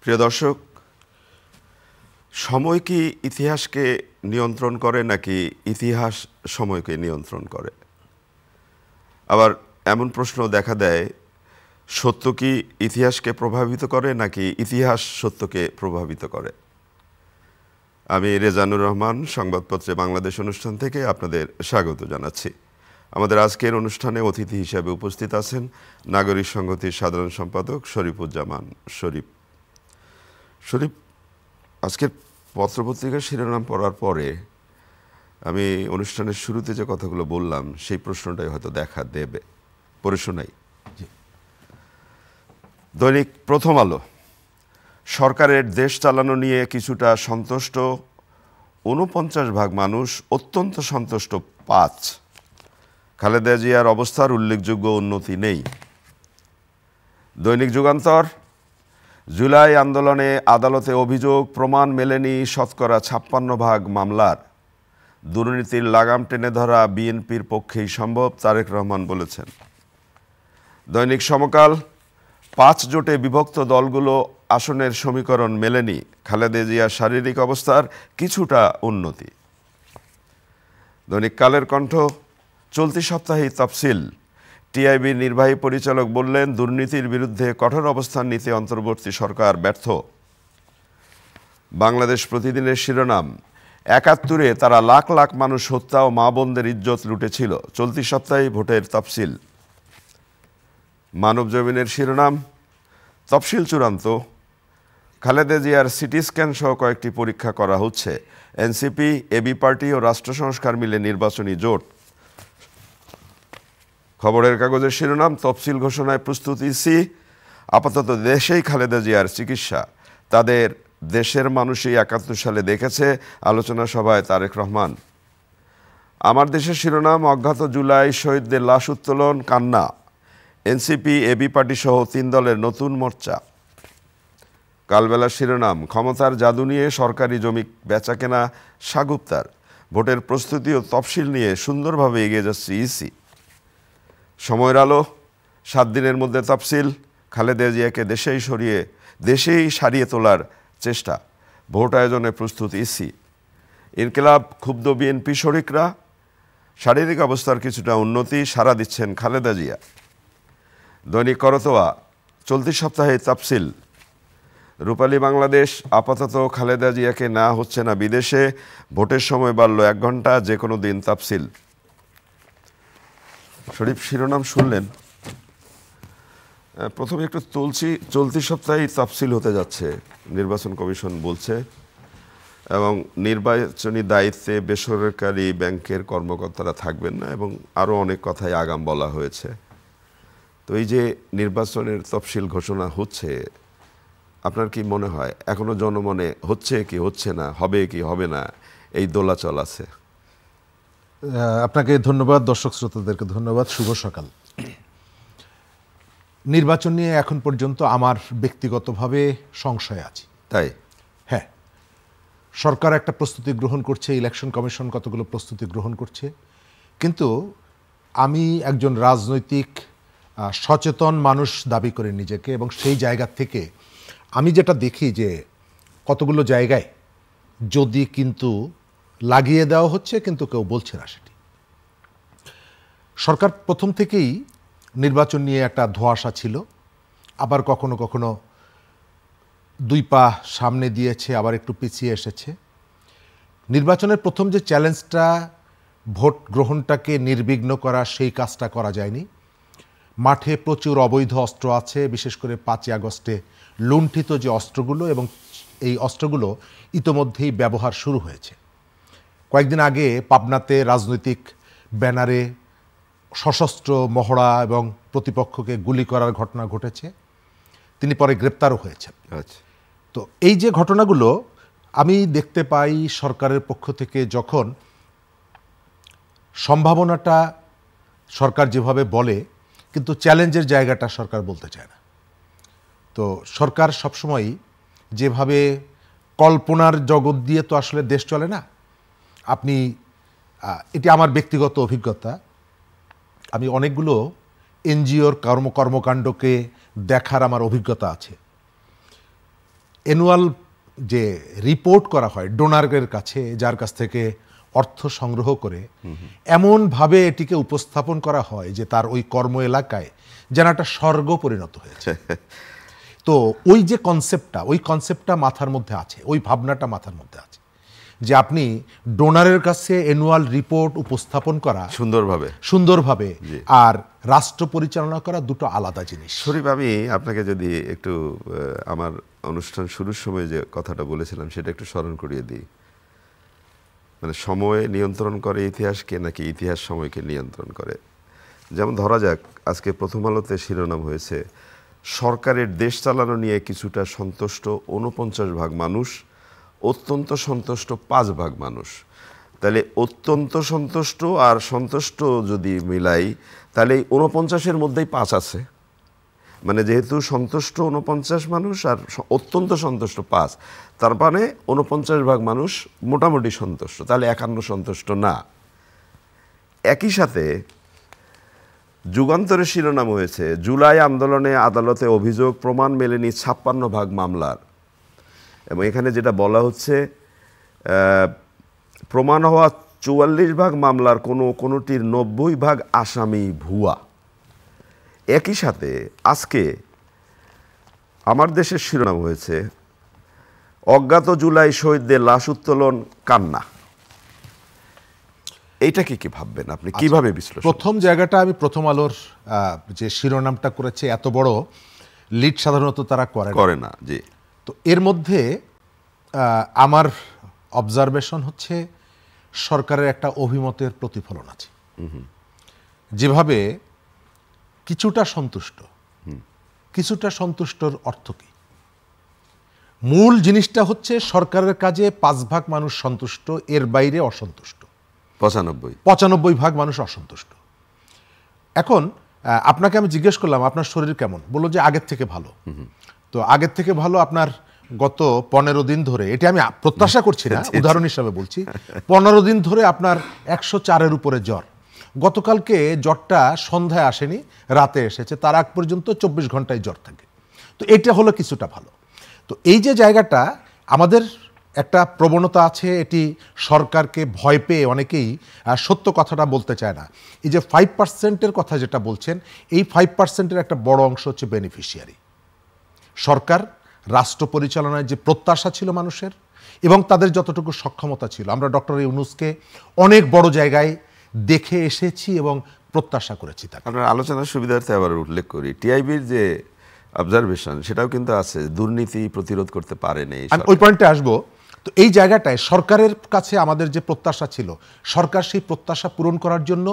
প্রিয় দর্শক, সময় কি ইতিহাসকে নিয়ন্ত্রণ করে নাকি ইতিহাস সময়কে নিয়ন্ত্রণ করে? আবার এমন প্রশ্ন দেখা দেয়, সত্য কি ইতিহাসকে প্রভাবিত করে নাকি ইতিহাস সত্যকে প্রভাবিত করে? আমি রেজানুর রহমান, সংবাদপত্রে বাংলাদেশ অনুষ্ঠান থেকে আপনাদের স্বাগত জানাচ্ছি। আমাদের আজকের অনুষ্ঠানে অতিথি হিসেবে উপস্থিত আছেন নাগরিক সংহতির সাধারণ সম্পাদক শরীফুজ্জামান শরীফ। শরীফ, আজকের পত্রপত্রিকার শিরোনাম পড়ার পরে আমি অনুষ্ঠানের শুরুতে যে কথাগুলো বললাম সেই প্রশ্নটাই হয়তো দেখা দেবে। পড়ে শোনাই। দৈনিক প্রথম আলো, সরকারের দেশ চালানো নিয়ে কিছুটা সন্তুষ্ট 49% মানুষ, অত্যন্ত সন্তুষ্ট 5। খালেদা জিয়ার অবস্থার উল্লেখযোগ্য উন্নতি নেই। দৈনিক যুগান্তর, জুলাই আন্দোলনে আদালতে অভিযোগ প্রমাণ মেলেনি 56% মামলার, দুর্নীতির লাগাম টেনে ধরা বিএনপির পক্ষেই সম্ভব, তারেক রহমান বলেছেন। দৈনিক সমকাল, 5 জোটে বিভক্ত দলগুলো আসনের সমীকরণ মেলেনি, খালেদা জিয়ার শারীরিক অবস্থার কিছুটা উন্নতি। দৈনিক কালের কণ্ঠ, চলতি সপ্তাহেই তফসিল, টিআইবির নির্বাহী পরিচালক বললেন দুর্নীতির বিরুদ্ধে কঠোর অবস্থান নিতে অন্তর্বর্তী সরকার ব্যর্থ। বাংলাদেশ প্রতিদিনের শিরোনাম, 71-এ তারা লাখ লাখ মানুষ হত্যা ও মা বোনদের ইজ্জত লুটেছিল, চলতি সপ্তাহেই ভোটের তফসিল। মানবজমিনের শিরোনাম, তফসিল চূড়ান্ত, খালেদা জিয়ার সিটি স্ক্যান সহ কয়েকটি পরীক্ষা করা হচ্ছে, এনসিপি, এবি পার্টি ও রাষ্ট্র সংস্কার মিলে নির্বাচনী জোট। খবরের কাগজের শিরোনাম, তফসিল ঘোষণায় প্রস্তুতি ইসি, আপাতত দেশেই খালেদা জিয়ার চিকিৎসা, তাদের দেশের মানুষই 71 সালে দেখেছে, আলোচনা সভায় তারেক রহমান। আমার দেশের শিরোনাম, অজ্ঞাত জুলাই শহীদদের লাশ উত্তোলন, কান্না, এনসিপি, এবি পার্টি সহ 3 দলের নতুন মোর্চা। কালবেলার শিরোনাম, ক্ষমতার জাদু নিয়ে সরকারি জমি বেচাকেনা সাগুপ্তার, ভোটের প্রস্তুতি ও তফসিল নিয়ে সুন্দরভাবে এগিয়ে যাচ্ছে ইসি। সময়ের আলো, 7 দিনের মধ্যে তফসিল, খালেদা জিয়াকে দেশেই সারিয়ে তোলার চেষ্টা, ভোট আয়োজনে প্রস্তুত ইসি। ইনকিলাব, ক্ষুব্ধ বিএনপি শরিকরা, শারীরিক অবস্থার কিছুটা উন্নতি, সাড়া দিচ্ছেন খালেদা জিয়া। দৈনিক করতোয়া, চলতি সপ্তাহে তফসিল, রূপালী বাংলাদেশ, আপাতত খালেদা জিয়াকে না হচ্ছে না বিদেশে, ভোটের সময় বাড়ল 1 ঘন্টা, যে কোনো দিন তফসিল। শরীফ, শিরোনাম শুনলেন। প্রথমে একটু চলতি সপ্তাহেই তফসিল হতে যাচ্ছে, নির্বাচন কমিশন বলছে, এবং নির্বাচনী দায়িত্বে বেসরকারি ব্যাংকের কর্মকর্তারা থাকবেন না, এবং আরও অনেক কথাই আগাম বলা হয়েছে। তো এই যে নির্বাচনের তফসিল ঘোষণা হচ্ছে, আপনার কি মনে হয় এখনো জনমনে হচ্ছে কি হচ্ছে না, হবে কি হবে না, এই দোলাচল আছে? আপনাকে ধন্যবাদ, দর্শক শ্রোতাদেরকে ধন্যবাদ, শুভ সকাল। নির্বাচন নিয়ে এখন পর্যন্ত আমার ব্যক্তিগতভাবে সংশয় আছে। তাই? হ্যাঁ, সরকার একটা প্রস্তুতি গ্রহণ করছে, ইলেকশন কমিশন কতগুলো প্রস্তুতি গ্রহণ করছে, কিন্তু আমি একজন রাজনৈতিক সচেতন মানুষ দাবি করে নিজেকে, এবং সেই জায়গা থেকে আমি যেটা দেখি যে কতগুলো জায়গায় যদি কিন্তু লাগিয়ে দেওয়া হচ্ছে, কিন্তু কেউ বলছে না সেটি। সরকার প্রথম থেকেই নির্বাচন নিয়ে একটা ধোঁয়াশা ছিল, আবার কখনো কখনো 2 পা সামনে দিয়েছে, আবার একটু পিছিয়ে এসেছে। নির্বাচনের প্রথম যে চ্যালেঞ্জটা, ভোট গ্রহণটাকে নির্বিঘ্ন করা, সেই কাজটা করা যায়নি। মাঠে প্রচুর অবৈধ অস্ত্র আছে, বিশেষ করে 5ই আগস্টে লুণ্ঠিত যে অস্ত্রগুলো, এবং এই অস্ত্রগুলো ইতোমধ্যেই ব্যবহার শুরু হয়েছে। কয়েকদিন আগে পাবনাতে রাজনৈতিক ব্যানারে সশস্ত্র মহড়া এবং প্রতিপক্ষকে গুলি করার ঘটনা ঘটেছে, তিনি পরে গ্রেপ্তারও হয়েছেন। তো এই যে ঘটনাগুলো আমি দেখতে পাই, সরকারের পক্ষ থেকে যখন সম্ভাবনাটা সরকার যেভাবে বলে, কিন্তু চ্যালেঞ্জের জায়গাটা সরকার বলতে চায় না। তো সরকার সবসময়ই যেভাবে কল্পনার জগৎ দিয়ে তো আসলে দেশ চলে না। আপনি, এটি আমার ব্যক্তিগত অভিজ্ঞতা, আমি অনেকগুলো এনজিওর কর্মকাণ্ডকে দেখার আমার অভিজ্ঞতা আছে। অ্যানুয়াল যে রিপোর্ট করা হয় ডোনারের কাছে, যার কাছ থেকে অর্থ সংগ্রহ করে, এমনভাবে এটিকে উপস্থাপন করা হয় যে তার ওই কর্ম এলাকায় যেন একটা স্বর্গ পরিণত হয়েছে। তো ওই যে কনসেপ্টটা, ওই কনসেপ্টটা মাথার মধ্যে আছে, ওই ভাবনাটা মাথার মধ্যে আছে যে আপনি ডোনারের কাছে অ্যানুয়াল রিপোর্ট উপস্থাপন করা সুন্দরভাবে আর রাষ্ট্র পরিচালনা করা দুটো আলাদা জিনিস। শরীফ, আমি আপনাকে যদি একটু আমার অনুষ্ঠান শুরুর সময় যে কথাটা বলেছিলাম সেটা একটু স্মরণ করিয়ে দিই। মানে সময় নিয়ন্ত্রণ করে ইতিহাসকে নাকি ইতিহাস সময়কে নিয়ন্ত্রণ করে? যেমন ধরা যাক, আজকে প্রথম আলোতে শিরোনাম হয়েছে সরকারের দেশ চালানো নিয়ে কিছুটা সন্তুষ্ট 49% মানুষ, অত্যন্ত সন্তুষ্ট 5% মানুষ। তাহলে অত্যন্ত সন্তুষ্ট আর সন্তুষ্ট যদি মিলাই তাহলে 49-এর মধ্যেই 5 আছে। মানে যেহেতু সন্তুষ্ট 49 মানুষ আর অত্যন্ত সন্তুষ্ট 5, তার মানে 49% মানুষ মোটামুটি সন্তুষ্ট, তাহলে 51 সন্তুষ্ট না। একই সাথে যুগান্তরের শিরোনাম হয়েছে জুলাই আন্দোলনে আদালতে অভিযোগ প্রমাণ মেলেনি 56% মামলার। এবং এখানে যেটা বলা হচ্ছে প্রমাণ হওয়া 44% মামলার কোনোটির 90% আসামি ভুয়া। একই সাথে আজকে আমার দেশের শিরোনাম হয়েছে অজ্ঞাত জুলাই শহীদদের লাশ উত্তোলন কান্না। এইটাকে কি ভাববেন আপনি, কিভাবে বিশ্লেষণ? প্রথম জায়গাটা আমি প্রথম আলোর যে শিরোনামটা করেছে, এত বড় লিড সাধারণত তারা করে না। জি। তো এর মধ্যে আমার অবজারভেশন হচ্ছে সরকারের একটা অভিমতের প্রতিফলন আছে। যেভাবে কিছুটা সন্তুষ্টর অর্থ কি? মূল জিনিসটা হচ্ছে সরকারের কাজে 5% মানুষ সন্তুষ্ট, এর বাইরে অসন্তুষ্ট 95% মানুষ অসন্তুষ্ট। এখন আপনাকে আমি জিজ্ঞেস করলাম আপনার শরীর কেমন, বললো যে আগের থেকে ভালো। তো আগের থেকে ভালো আপনার গত 15 দিন ধরে, এটি আমি প্রত্যাশা করছি না, উদাহরণ হিসাবে বলছি, 15 দিন ধরে আপনার 104-এর উপরে জ্বর। গতকালকে জ্বরটা সন্ধ্যায় আসেনি, রাতে এসেছে, তার আগ পর্যন্ত 24 ঘন্টায় জ্বর থাকে। তো এটা হলো কিছুটা ভালো। তো এই যে জায়গাটা, আমাদের একটা প্রবণতা আছে, এটি সরকারকে ভয় পেয়ে অনেকেই সত্য কথাটা বলতে চায় না। এই যে 5%-এর কথা যেটা বলছেন, এই 5%-এর একটা বড় অংশ হচ্ছে বেনিফিশিয়ারি। সরকার রাষ্ট্র পরিচালনায় যে প্রত্যাশা ছিল মানুষের এবং তাদের যতটুকু সক্ষমতা ছিল, আমরা ডক্টর ইউনূসকে অনেক বড় জায়গায় দেখে এসেছি এবং প্রত্যাশা করেছি। আপনার আলোচনার সুবিধার্থে আবার উল্লেখ করি, টিআইবির যে অবজারভেশন সেটাও কিন্তু আছে, দুর্নীতি প্রতিরোধ করতে পারেনি। আমি ওই পয়েন্টে আসবো। তো এই জায়গাটায় সরকারের কাছে আমাদের যে প্রত্যাশা ছিল, সরকার সেই প্রত্যাশা পূরণ করার জন্য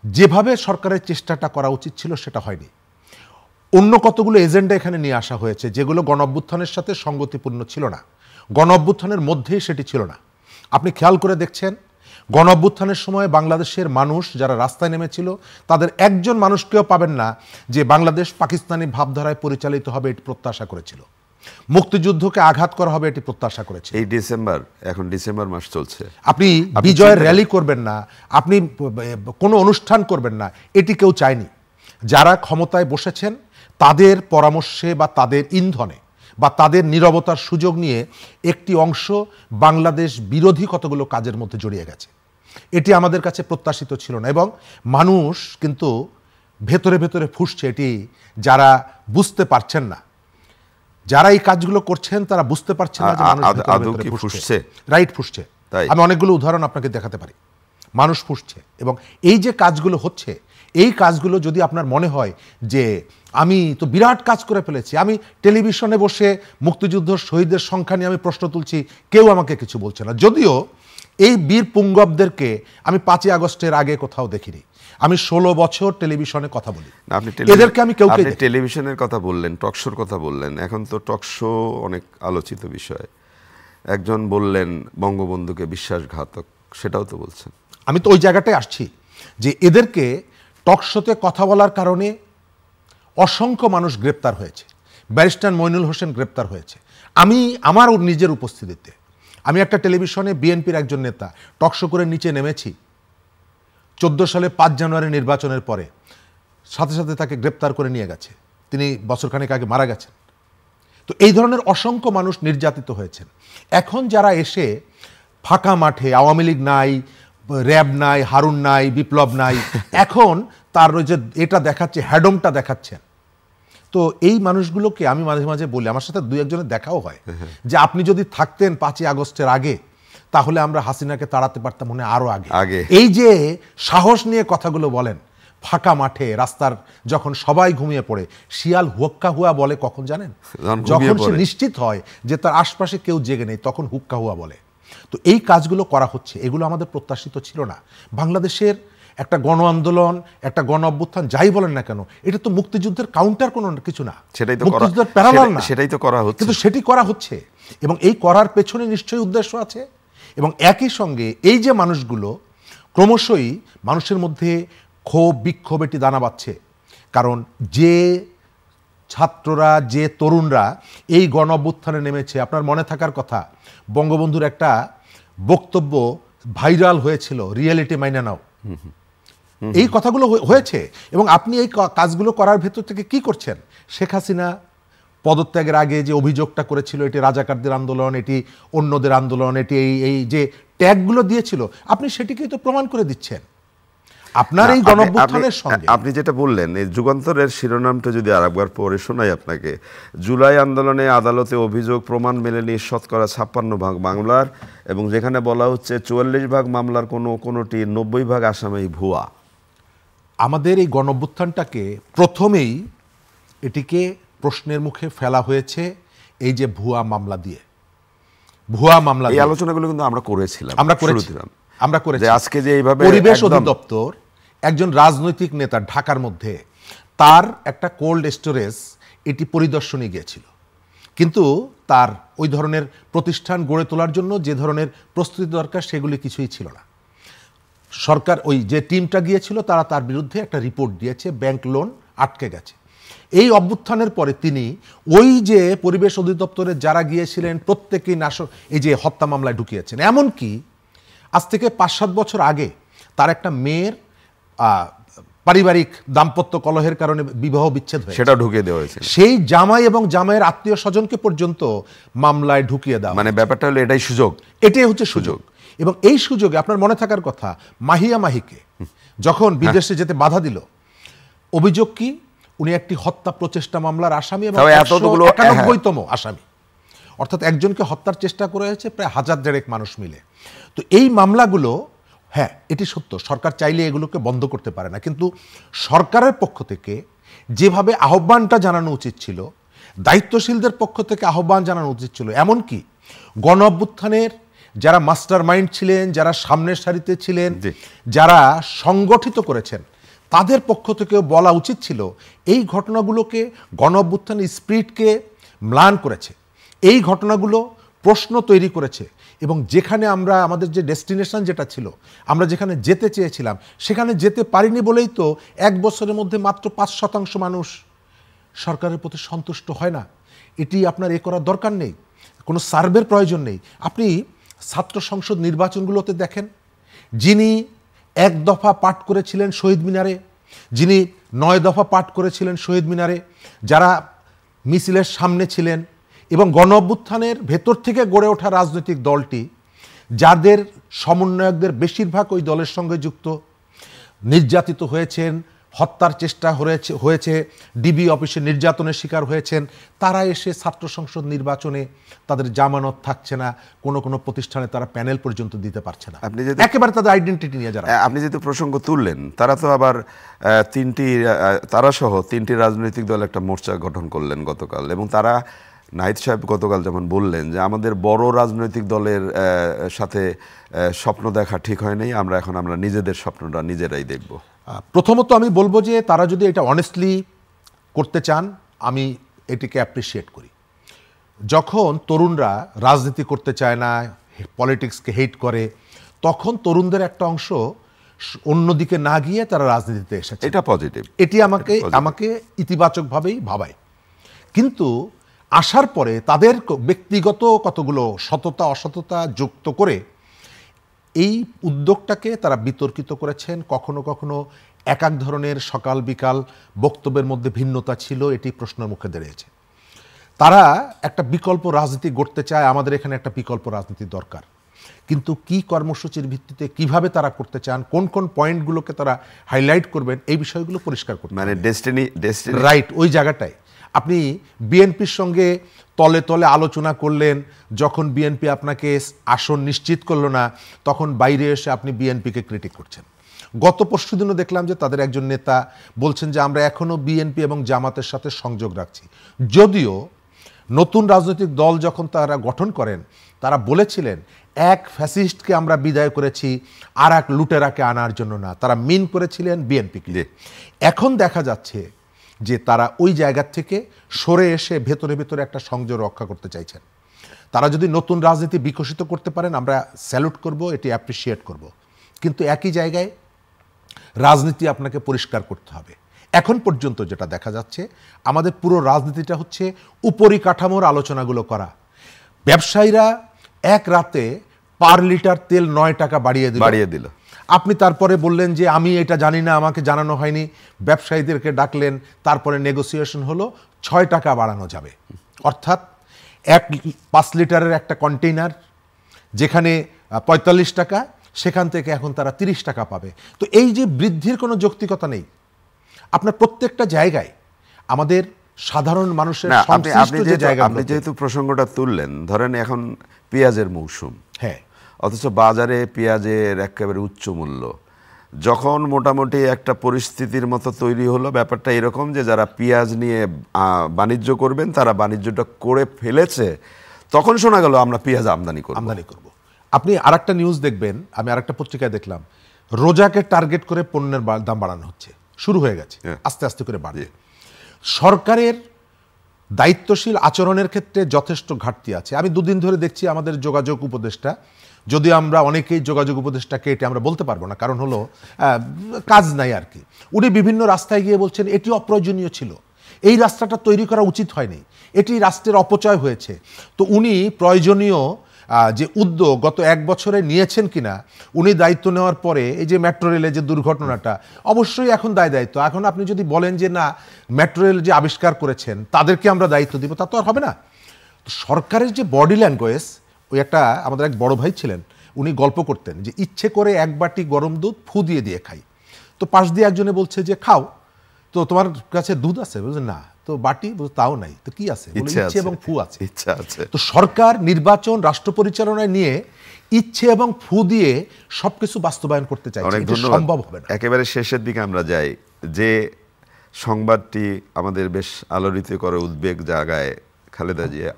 যেভাবে সরকারের চেষ্টাটা করা উচিত ছিল সেটা হয়নি। অন্য কতগুলো এজেন্ডা এখানে নিয়ে আসা হয়েছে যেগুলো গণঅভ্যুত্থানের সাথে সঙ্গতিপূর্ণ ছিল না, গণঅভ্যুত্থানের মধ্যেই সেটি ছিল না। আপনি খেয়াল করে দেখছেন, গণঅভ্যুত্থানের সময় বাংলাদেশের মানুষ যারা রাস্তায় নেমেছিল তাদের একজন মানুষকেও পাবেন না যে বাংলাদেশ পাকিস্তানি ভাবধারায় পরিচালিত হবে, এটি প্রত্যাশা করেছিল। মুক্তিযুদ্ধকে আঘাত করা হবে, এটি প্রত্যাশা করেছে। এই এখন ডিসেম্বর মাস চলছে, আপনি বিজয়ের র্যালি করবেন না, আপনি কোনো অনুষ্ঠান করবেন না, এটি কেউ চায়নি। যারা ক্ষমতায় বসেছেন তাদের পরামর্শে বা তাদের ইন্ধনে বা তাদের নীরবতার সুযোগ নিয়ে একটি অংশ বাংলাদেশ বিরোধী কতগুলো কাজের মধ্যে জড়িয়ে গেছে। এটি আমাদের কাছে প্রত্যাশিত ছিল না এবং মানুষ কিন্তু ভেতরে ভেতরে ফুঁসছে। এটি যারা বুঝতে পারছেন না, যারা এই কাজগুলো করছেন তারা বুঝতে পারছেন না যে মানুষ ফুঁসছে, রাইট, ফুঁসছে। আমি অনেকগুলো উদাহরণ আপনাকে দেখাতে পারি। মানুষ ফুঁসছে এবং এই যে কাজগুলো হচ্ছে, এই কাজগুলো যদি আপনার মনে হয় যে আমি তো বিরাট কাজ করে ফেলেছি, আমি টেলিভিশনে বসে মুক্তিযুদ্ধ শহীদদের সংখ্যা নিয়ে আমি প্রশ্ন তুলছি, কেউ আমাকে কিছু বলছে না। যদিও এই বীর পুঙ্গবদেরকে আমি 5ই আগস্টের আগে কোথাও দেখিনি। আমি 16 বছর টেলিভিশনে কথা বলি, এদেরকে আমি কেউ টেলিভিশনের কথা বললেন, টকশোর কথা বললেন, এখন তো টকশো অনেক আলোচিত বিষয়। একজন বললেন বঙ্গবন্ধুকে বিশ্বাসঘাতক, সেটাও তো বলছেন। আমি তো ওই জায়গাটায় আসছি যে এদেরকে টকশোতে কথা বলার কারণে অসংখ্য মানুষ গ্রেপ্তার হয়েছে। ব্যারিস্টার মইনুল হোসেন গ্রেপ্তার হয়েছে। আমি আমার নিজের উপস্থিতিতে, আমি একটা টেলিভিশনে বিএনপির একজন নেতা টকশো করে নিচে নেমেছি 14 সালে 5 জানুয়ারি নির্বাচনের পরে, সাথে সাথে তাকে গ্রেপ্তার করে নিয়ে গেছে। তিনি বছরখানেক আগে মারা গেছেন। তো এই ধরনের অসংখ্য মানুষ নির্যাতিত হয়েছেন। এখন যারা এসে ফাঁকা মাঠে আওয়ামী লীগ নাই, র্যাব নাই, হারুন নাই, বিপ্লব নাই, এখন তার ওই যে এটা দেখাচ্ছে, হ্যাডমটা দেখাচ্ছেন। তো এই মানুষগুলোকে আমি মাঝে মাঝে বলি, আমার সাথে দুই একজনের দেখাও হয়, যে আপনি যদি থাকতেন 5ই আগস্টের আগে, তাহলে আমরা হাসিনাকে তাড়াতে পারতাম মনে আরো আগে। এই যে সাহস নিয়ে কথাগুলো বলেন, ফাঁকা মাঠে রাস্তার যখন সবাই ঘুমিয়ে পড়ে, শিয়াল হুক্কা হুয়া বলে কখন জানেন? যখন সে নিশ্চিত হয় যে তার আশপাশে কেউ জেগে নেই, তখন হুক্কা হুয়া বলে। তো এই কাজগুলো করা হচ্ছে, এগুলো আমাদের প্রত্যাশিত ছিল না। বাংলাদেশের একটা গণ আন্দোলন, একটা গণ অভ্যুত্থান যাই বলেন না কেন, এটা তো মুক্তিযুদ্ধের কাউন্টার কোনো কিছু না, মুক্তিযুদ্ধের প্যারালাল না, সেটাই তো করা হচ্ছে, কিন্তু সেটি করা হচ্ছে। এবং এই করার পেছনে নিশ্চয়ই উদ্দেশ্য আছে। এবং একই সঙ্গে এই যে মানুষগুলো ক্রমশই মানুষের মধ্যে ক্ষোভ বিক্ষোভ এটি দানা বাঁধছে। কারণ যে ছাত্ররা, যে তরুণরা এই গণ অভ্যুত্থানে নেমেছে, আপনার মনে থাকার কথা বঙ্গবন্ধুর একটা বক্তব্য ভাইরাল হয়েছিল, রিয়েলিটি মাইনে নাও। এই কথাগুলো হয়েছে। এবং আপনি এই কাজগুলো করার ভেতর থেকে কি করছেন? শেখ হাসিনা পদত্যাগের আগে যে অভিযোগটা করেছিল, এটি রাজাকারদের আন্দোলন, এটি অন্যদের আন্দোলন, এটি এই যে ট্যাগগুলো দিয়েছিল, আপনি সেটিকেই তো প্রমাণ করে দিচ্ছেন আপনার এই গণঅভ্যুত্থানের সঙ্গে। আপনি যেটা বললেন, এই যুগান্তরের শিরোনামটা যদি আরেকবার পড়ে শোনাই আপনাকে, জুলাই আন্দোলনে আদালতে অভিযোগ প্রমাণ মেলেনি 56% মামলার, এবং যেখানে বলা হচ্ছে 44% মামলার কোনোটি 90% আসামি ভুয়া। আমাদের এই গণঅভ্যুত্থানটাকে প্রথমেই এটিকে প্রশ্নের মুখে ফেলা হয়েছে এই যে ভুয়া মামলা দিয়ে। এই আলোচনাগুলো কিন্তু আমরা করেছিলাম। আমরা করেছি আজকে যে এইভাবে পরিবেশ অধিদপ্তর একজন রাজনৈতিক নেতা ঢাকার মধ্যে তার একটা কোল্ড স্টোরেজ এটি পরিদর্শনে গিয়েছিল, কিন্তু তার ওই ধরনের প্রতিষ্ঠান গড়ে তোলার জন্য যে ধরনের প্রস্তুতি দরকার সেগুলি কিছুই ছিল না। সরকার ওই যে টিমটা গিয়েছিল তারা তার বিরুদ্ধে একটা রিপোর্ট দিয়েছে, ব্যাংক লোন আটকে গেছে। এই অভ্যুত্থানের পরে তিনি ওই যে পরিবেশ অধিদপ্তরে যারা গিয়েছিলেন প্রত্যেকেই এই যে হত্যা মামলায় ঢুকিয়েছেন। এমনকি আজ থেকে 5-7 বছর আগে তার একটা মেয়ের পারিবারিক দাম্পত্য কলহের কারণে বিবাহ বিচ্ছেদ হয়েছে, সেটা ঢুকিয়ে দেওয়া হয়েছে। সেই জামাই এবং জামাইয়ের আত্মীয় স্বজনকে পর্যন্ত মামলায় ঢুকিয়ে দেওয়া। মানে ব্যাপারটা হলো এটাই সুযোগ, এটাই হচ্ছে সুযোগ। এবং এই সুযোগে আপনার মনে থাকার কথা, মাহিয়া মাহিকে যখন বিদেশে যেতে বাধা দিল, অভিযোগ কি? উনি একটি হত্যা প্রচেষ্টা মামলার আসামি এবং 91তম আসামি, অর্থাৎ একজনকে হত্যার চেষ্টা করা হয়েছে প্রায় 1000 মানুষ মিলে। তো এই মামলাগুলো, হ্যাঁ এটি সত্য, সরকার চাইলে এগুলোকে বন্ধ করতে পারে না, কিন্তু সরকারের পক্ষ থেকে যেভাবে আহ্বানটা জানানো উচিত ছিল, দায়িত্বশীলদের পক্ষ থেকে আহ্বান জানানো উচিত ছিল। এমনকি গণ অভ্যুত্থানের যারা মাস্টার মাইন্ড ছিলেন, যারা সামনের সারিতে ছিলেন, যারা সংগঠিত করেছেন, তাদের পক্ষ থেকেও বলা উচিত ছিল এই ঘটনাগুলোকে, গণ অভ্যুত্থানের স্পিরিটকে ম্লান করেছে, এই ঘটনাগুলো প্রশ্ন তৈরি করেছে। এবং যেখানে আমরা আমাদের যে ডেস্টিনেশন যেটা ছিল, আমরা যেখানে যেতে চেয়েছিলাম সেখানে যেতে পারিনি বলেই তো 1 বছরের মধ্যে মাত্র 5% মানুষ সরকারের প্রতি সন্তুষ্ট হয় না। এটি আপনার করার দরকার নেই, কোনো সার্ভের প্রয়োজন নেই। আপনি ছাত্র সংসদ নির্বাচনগুলোতে দেখেন, যিনি 1 দফা পাঠ করেছিলেন শহীদ মিনারে, যিনি 9 দফা পাঠ করেছিলেন শহীদ মিনারে, যারা মিছিলের সামনে ছিলেন, এবং গণ অভ্যুত্থানের ভেতর থেকে গড়ে ওঠা রাজনৈতিক দলটি, যাদের সমন্বয়কদের বেশিরভাগ ওই দলের সঙ্গে যুক্ত, নির্যাতিত হয়েছেন, হত্যার চেষ্টা হয়েছে, ডিবি অফিসে নির্যাতনের শিকার হয়েছেন, তারা এসে ছাত্র সংসদ নির্বাচনে তাদের জামানত থাকছে না, কোনো প্রতিষ্ঠানে তারা প্যানেল পর্যন্ত দিতে পারছে না, একেবারে তাদের আইডেন্টিটি নিয়ে যারা। আপনি যেহেতু প্রসঙ্গ তুললেন, তারা তো আবার তারা সহ 3টি রাজনৈতিক দল একটা মোর্চা গঠন করলেন গতকাল, এবং তারা, নাহিদ সাহেব গতকাল যেমন বললেন যে আমাদের বড় রাজনৈতিক দলের সাথে স্বপ্ন দেখা ঠিক হয় নাই, আমরা নিজেদের স্বপ্নটা নিজেরাই দেখব। প্রথমত আমি বলবো যে তারা যদি এটা অনেস্টলি করতে চান, আমি এটিকে অ্যাপ্রিসিয়েট করি। যখন তরুণরা রাজনীতি করতে চায় না, পলিটিক্সকে হেট করে, তখন তরুণদের একটা অংশ অন্যদিকে না গিয়ে তারা রাজনীতিতে এসেছে, এটা পজিটিভ, এটি আমাকে ইতিবাচকভাবেই ভাবায়। কিন্তু আসার পরে তাদের ব্যক্তিগত কতগুলো সততা অসততা যুক্ত করে এই উদ্যোগটাকে তারা বিতর্কিত করেছেন। কখনো কখনো এক ধরনের সকাল বিকাল বক্তব্যের মধ্যে ভিন্নতা ছিল, এটি প্রশ্নের মুখে দাঁড়িয়েছে। তারা একটা বিকল্প রাজনীতি গড়তে চায়, আমাদের এখানে একটা বিকল্প রাজনীতি দরকার। কিন্তু কি কর্মসূচির ভিত্তিতে কিভাবে তারা করতে চান, কোন কোন পয়েন্টগুলোকে তারা হাইলাইট করবেন, এই বিষয়গুলো পরিষ্কার করতে মানে ডেস্টিনি রাইট। ওই জায়গাটায় আপনি বিএনপির সঙ্গে তলে তলে আলোচনা করলেন, যখন বিএনপি আপনাকে আসন নিশ্চিত করলো না, তখন বাইরে এসে আপনি বিএনপিকে ক্রিটিক করছেন। গত পরশুদিনও দেখলাম যে তাদের একজন নেতা বলছেন যে আমরা এখনো বিএনপি এবং জামাতের সাথে সংযোগ রাখছি, যদিও নতুন রাজনৈতিক দল যখন তারা গঠন করেন তারা বলেছিলেন এক ফ্যাসিস্টকে আমরা বিদায় করেছি, আর এক লুটেরাকে আনার জন্য না, তারা মিন করেছিলেন বিএনপিকে। এখন দেখা যাচ্ছে যে তারা ওই জায়গা থেকে সরে এসে ভেতরে ভেতরে একটা সংযোগ রক্ষা করতে চাইছেন। তারা যদি নতুন রাজনীতি বিকশিত করতে পারেন আমরা স্যালুট করব, এটি অ্যাপ্রিসিয়েট করব, কিন্তু একই জায়গায় রাজনীতি আপনাকে পরিষ্কার করতে হবে। এখন পর্যন্ত যেটা দেখা যাচ্ছে আমাদের পুরো রাজনীতিটা হচ্ছে উপরিকাঠামোর আলোচনাগুলো করা। ব্যবসায়ীরা এক রাতে পার লিটার তেল 9 টাকা বাড়িয়ে দিল। আপনি তারপরে বললেন যে আমি এটা জানি না, আমাকে জানানো হয়নি, ব্যবসায়ীদেরকে ডাকলেন, তারপরে নেগোসিয়েশন হলো 6 টাকা বাড়ানো যাবে। অর্থাৎ 5 লিটারের একটা কন্টেইনার যেখানে 45 টাকা, সেখান থেকে এখন তারা 30 টাকা পাবে। তো এই যে বৃদ্ধির কোনো যৌক্তিকতা নেই। আপনার প্রত্যেকটা জায়গায় আমাদের সাধারণ মানুষের সংশ্লিষ্ট যে জায়গা, আপনি যেহেতু প্রসঙ্গটা তুললেন, ধরেন এখন পেঁয়াজের মৌসুম, হ্যাঁ, অথচ বাজারে পেঁয়াজের একেবারে উচ্চ মূল্য। যখন মোটামুটি একটা পরিস্থিতির মতো তৈরি হলো, ব্যাপারটা এরকম যে যারা পেঁয়াজ নিয়ে বাণিজ্য করবেন তারা বাণিজ্যটা করে ফেলেছে, তখন শোনা গেল আমরা পেঁয়াজ আমদানি করব। আপনি আরেকটা নিউজ দেখবেন, আমি আরেকটা পত্রিকায় দেখলাম, রোজাকে টার্গেট করে পণ্যের দাম বাড়ানো হচ্ছে, শুরু হয়ে গেছে, আস্তে আস্তে করে বাড়বে। সরকারের দায়িত্বশীল আচরণের ক্ষেত্রে যথেষ্ট ঘাটতি আছে। আমি দুদিন ধরে দেখছি আমাদের যোগাযোগ উপদেষ্টা, যদিও আমরা অনেকেই যোগাযোগ উপদেষ্টাকে এটি আমরা বলতে পারবো না, কারণ হলো কাজ নাই আর কি, উনি বিভিন্ন রাস্তায় গিয়ে বলছেন এটি অপ্রয়োজনীয় ছিল, এই রাস্তাটা তৈরি করা উচিত হয়নি, এটি রাষ্ট্রের অপচয় হয়েছে। তো উনি প্রয়োজনীয় যে উদ্যোগ গত 1 বছরে নিয়েছেন কিনা, উনি দায়িত্ব নেওয়ার পরে এই যে মেট্রো রেলের যে দুর্ঘটনাটা, অবশ্যই এখন দায়িত্ব। এখন আপনি যদি বলেন যে না, মেট্রো রেল যে আবিষ্কার করেছেন তাদেরকে আমরা দায়িত্ব দিব, তা তো আর হবে না। সরকারের যে বডি ল্যাঙ্গুয়েজ, ওই একটা আমাদের এক বড় ভাই ছিলেন, উনি গল্প করতেন যে ইচ্ছে করে 1 বাটি গরম দুধ ফু দিয়ে দিয়ে খাই। তো পাশ দিয়ে একজনে বলছে যে খাও, তো তোমার কাছে দুধ আছে? বলছে না। তো বাটি? তাও নাই। তো কি আছে? ইচ্ছে এবং ফু আছে। ইচ্ছা আছে। তো সরকার নির্বাচন রাষ্ট্র পরিচালনায় নিয়ে ইচ্ছে এবং ফু দিয়ে সবকিছু বাস্তবায়ন করতে চাইছে, এটা সম্ভব হবে না। একেবারে শেষের দিকে আমরা যাই, যে সংবাদটি আমাদের বেশ আলোড়িত করে, উদ্বেগ জাগায়, খালেদা জিয়া,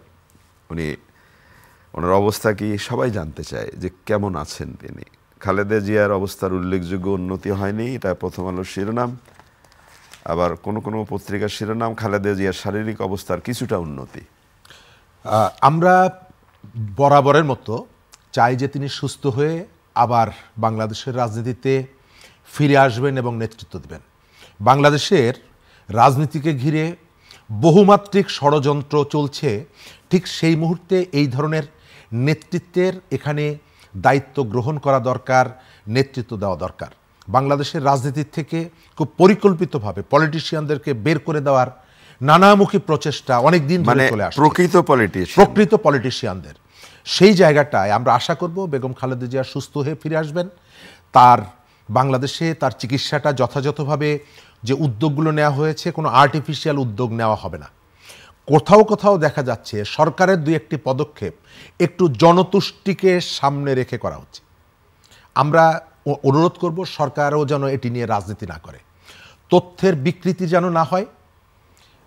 ওনার অবস্থা কি সবাই জানতে চায় যে কেমন আছেন তিনি। খালেদা জিয়ার অবস্থার উল্লেখযোগ্য উন্নতি হয়নি, এটা প্রথম আলোর শিরোনাম। আবার কোনো কোনো পত্রিকার শিরোনাম খালেদা জিয়ার শারীরিক অবস্থার কিছুটা উন্নতি। আমরা বরাবরের মতো চাই যে তিনি সুস্থ হয়ে আবার বাংলাদেশের রাজনীতিতে ফিরে আসবেন এবং নেতৃত্ব দেবেন। বাংলাদেশের রাজনীতিকে ঘিরে বহুমাত্রিক ষড়যন্ত্র চলছে, ঠিক সেই মুহূর্তে এই ধরনের নেতৃত্বের এখানে দায়িত্ব গ্রহণ করা দরকার, নেতৃত্ব দেওয়া দরকার। বাংলাদেশের রাজনীতির থেকে খুব পরিকল্পিতভাবে পলিটিশিয়ানদেরকে বের করে দেওয়ার নানামুখী প্রচেষ্টা অনেক দিন ধরে চলে আসছে, প্রকৃত পলিটিশিয়ানদের। সেই জায়গাটায় আমরা আশা করব বেগম খালেদা জিয়া সুস্থ হয়ে ফিরে আসবেন, তার বাংলাদেশে তার চিকিৎসাটা যথাযথভাবে যে উদ্যোগগুলো নেওয়া হয়েছে, কোনো আর্টিফিশিয়াল উদ্যোগ নেওয়া হবে না। কোথাও কোথাও দেখা যাচ্ছে সরকারের 2-1টি পদক্ষেপ একটু জনতুষ্টিকে সামনে রেখে করা হচ্ছে। আমরা অনুরোধ করব সরকারও যেন এটি নিয়ে রাজনীতি না করে, তথ্যের বিকৃতি যেন না হয়।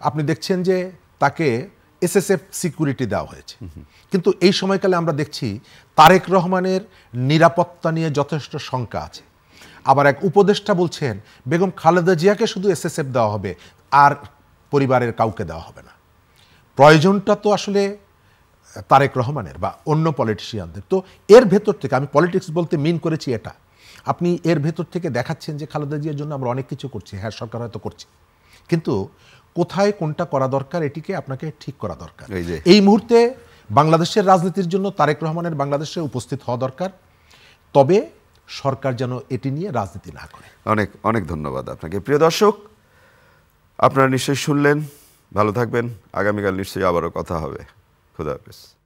আপনি দেখছেন যে তাকে এসএসএফ সিকিউরিটি দেওয়া হয়েছে, কিন্তু এই সময়কালে আমরা দেখছি তারেক রহমানের নিরাপত্তা নিয়ে যথেষ্ট শঙ্কা আছে। আবার এক উপদেষ্টা বলছেন বেগম খালেদা জিয়াকে শুধু এসএসএফ দেওয়া হবে, আর পরিবারের কাউকে দেওয়া হবে না। প্রয়োজনটা তো আসলে তারেক রহমানের বা অন্য পলিটিশিয়ানদের। তো এর ভেতর থেকে, আমি পলিটিক্স বলতে মিন করেছি এটা, আপনি এর ভেতর থেকে দেখাচ্ছেন যে খালেদা জিয়ার জন্য আমরা অনেক কিছু করছি, হ্যাঁ সরকার হয়তো করছে, কিন্তু কোথায় কোনটা করা দরকার এটিকে আপনাকে ঠিক করা দরকার। এই মুহূর্তে বাংলাদেশের রাজনীতির জন্য তারেক রহমানের বাংলাদেশে উপস্থিত হওয়া দরকার, তবে সরকার যেন এটি নিয়ে রাজনীতি না করে। অনেক অনেক ধন্যবাদ আপনাকে। প্রিয় দর্শক, আপনারা নিশ্চয়ই শুনলেন ভালো থাকবেন। আগামীকাল নিশ্চয়ই আবারও কথা হবে। খুদা হাফেজ।